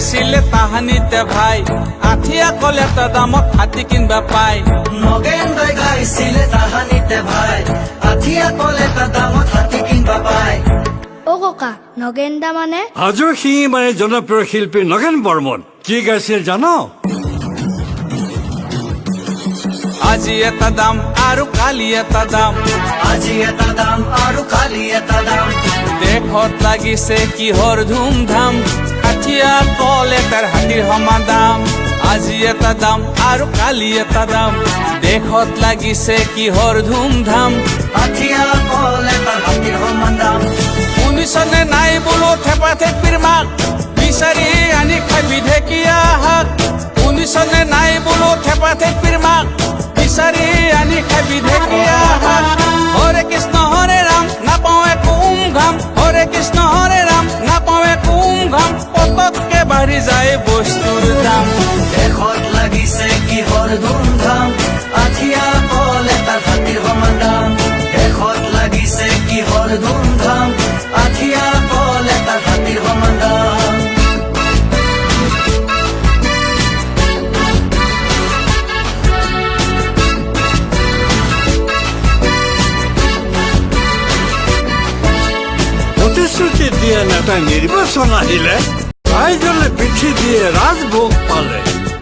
গাইছিলে তাহানিতে ভাই আঠিয়া কল এটা দামত হাতী কিনবা পায় নগেন দাই গাইছিলে তাহানিতে ভাই আঠিয়া কল এটা দামত হাতী কিনবা পায় অ ককা নগেন দা মানে হাজোৰ শিঙি মানে জনপ্ৰিয় শিল্পী নগেন বৰ্মন কি গাইছিল জানো আজি এটা দাম আৰু কালি এটা দাম আজি এটা দাম আৰু কালি এটা দাম দেশত লাগিছে কিহৰ ধুমধাম আঠিয়া কল এটাৰ হাতীৰ সমান দাম আজি এটা দাম আৰু কালি এটা দাম দেশত লাগিছে কিহৰ ধুমধাম আঠিয়া কল এটা হাতীৰ সমান দাম শুনিছনে নাই বোলো থেপা থেপিৰ মাক বিচাৰি আনি খাবি ঢেকীয়া শাক শুনিছনে নাই বোলো থেপা থেপিৰ মাক বিচাৰি আনি খাবি ঢেকীয়া শাক হৰে কৃষ্ণ হৰে ৰাম নাপাওঁ একো ঘাম হৰে কৃষ্ণ হৰে ৰাম নাপাওঁ একো ঘাম পতককে বাঢ়ি যায় বস্তুৰ দাম দেশত লাগিছে কিহৰ ধুমধাম আঠিয়া কল এটা হাতীৰ সমান দাম দেশত লাগিছে কিহৰ ধুমধাম আঠিয়া কল এটা হাতীৰ সমান দাম প্ৰতিশ্ৰুতি দিয়ে নেতাই নিৰ্বাচন আহিলে ৰাইজলে পিঠি দিয়ে ৰাজভোগ পালে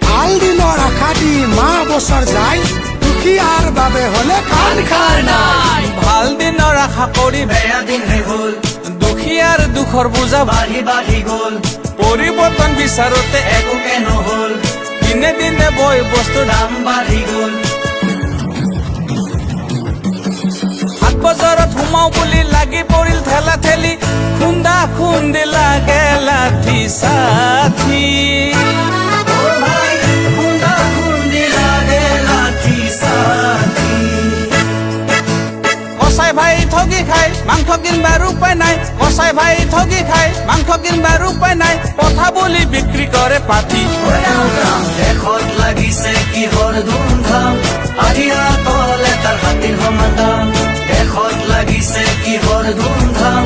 ভাল দিনৰ আশা দি মাহ বছৰ যায় দুখীয়াৰ বাবে হলে কাণ খাৰ নাই ভাল দিনৰ আশা কৰি বেয়া দিনহে হ'ল দুখীয়াৰ দুখৰ বোজা বাঢ়ি বাঢ়ি গ'ল পৰিৱৰ্তন বিচাৰোতে একোকে নহ'ল দিনে দিনে বয় বস্তুৰ দাম বাঢ়ি গ'ল হাট বজাৰত সোমাও বুলি লাগি পৰিল ঠেলা ঠেলি খুন্দা খুন্দি লাগে লাঠি চাঠি অ' ভাই খুন্দা খুন্দি লাগে লাঠি চাঠি কচাই ভাই ঠগি খাই মাংস কিনবাৰ উপায় নাই কচাই ভাই ঠগি খাই মাংস কিনবাৰ উপায় নাই কথা বুলি বিক্ৰী কৰে পাঠি দেশত লাগিছে কিহৰ ধুমধাম আঠিয়া কল এটাৰ হাতীৰ সমান দাম দেশত লাগিছে কিহৰ ধুমধাম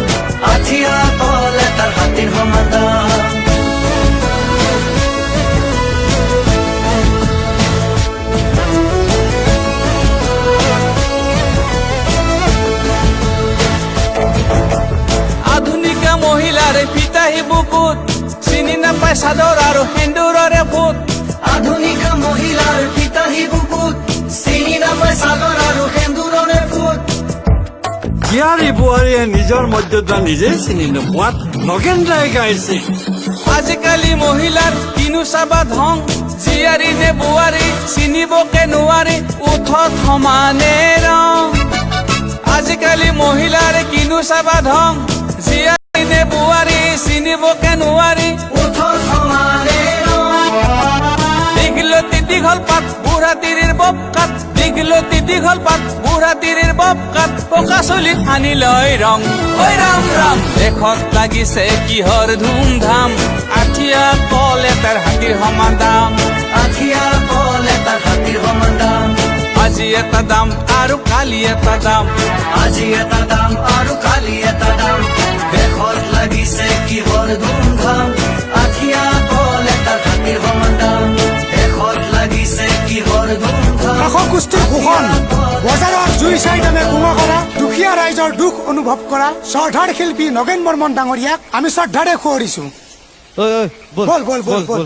আঠিয়া কল এটাৰ হাতীৰ সমান দাম আধুনিকা মহিলাৰে পিতাহী বুকুত চিনি নাপায় চাদৰ আৰু সেন্দুৰৰে ফুট আধুনিকা মহিলাৰ পিতাহী বুকুত চিনি নাপায় চাদৰ আৰু সেন্দুৰৰে ফুট জীয়াৰী বোৱাৰীয়ে নিজৰ মৰ্যাদা নিজে চিনি নোপোৱাত নগেন দাই গাইছিল আজিকালি মহিলাৰ কিনো চাবা ধং জীয়াৰী নে বোৱাৰী চিনিবকে নোৱাৰি উঠত সমানে ৰং আজিকালি মহিলাৰ কিনো চাবা ধং জীয়াৰী নে বোৱাৰী চিনিবকে নোৱাৰি উঠৰ সমানে দীঘলতি দীঘল পাত বুঢ়া তিৰিৰ ববকাত দীঘলতি দীঘল পাত বুঢ়া তিৰিৰ ববকাত পকা চুলিত সানি লয় ৰং ঐ ৰাম ৰাম দেশত লাগিছে কিহৰ ধুমধাম আঠিয়া কল এটাৰ হাতীৰ সমান দাম আঠিয়া কল এটাৰ হাতীৰ সমান দাম আজি এটা দাম আৰু কালি এটা দাম আজি এটা দাম আৰু কালি এটা দাম দেশত লাগিছে কিহৰ ধুমধাম আঠিয়া কল এটাৰ হাতীৰ সমান দাম দেশত লাগিছে কিহৰ ধুমধাম কাষ কুস্তিৰ শোষণ বজাৰত জুই চাই দামে কুঙা কৰা দুখীয়া ৰাইজৰ দুখ অনুভৱ কৰা শ্ৰদ্ধাৰ শিল্পী নগেন বৰ্মন ডাঙৰীয়াক আমি শ্ৰদ্ধাৰে সুঁৱৰিছো বল বল বল বল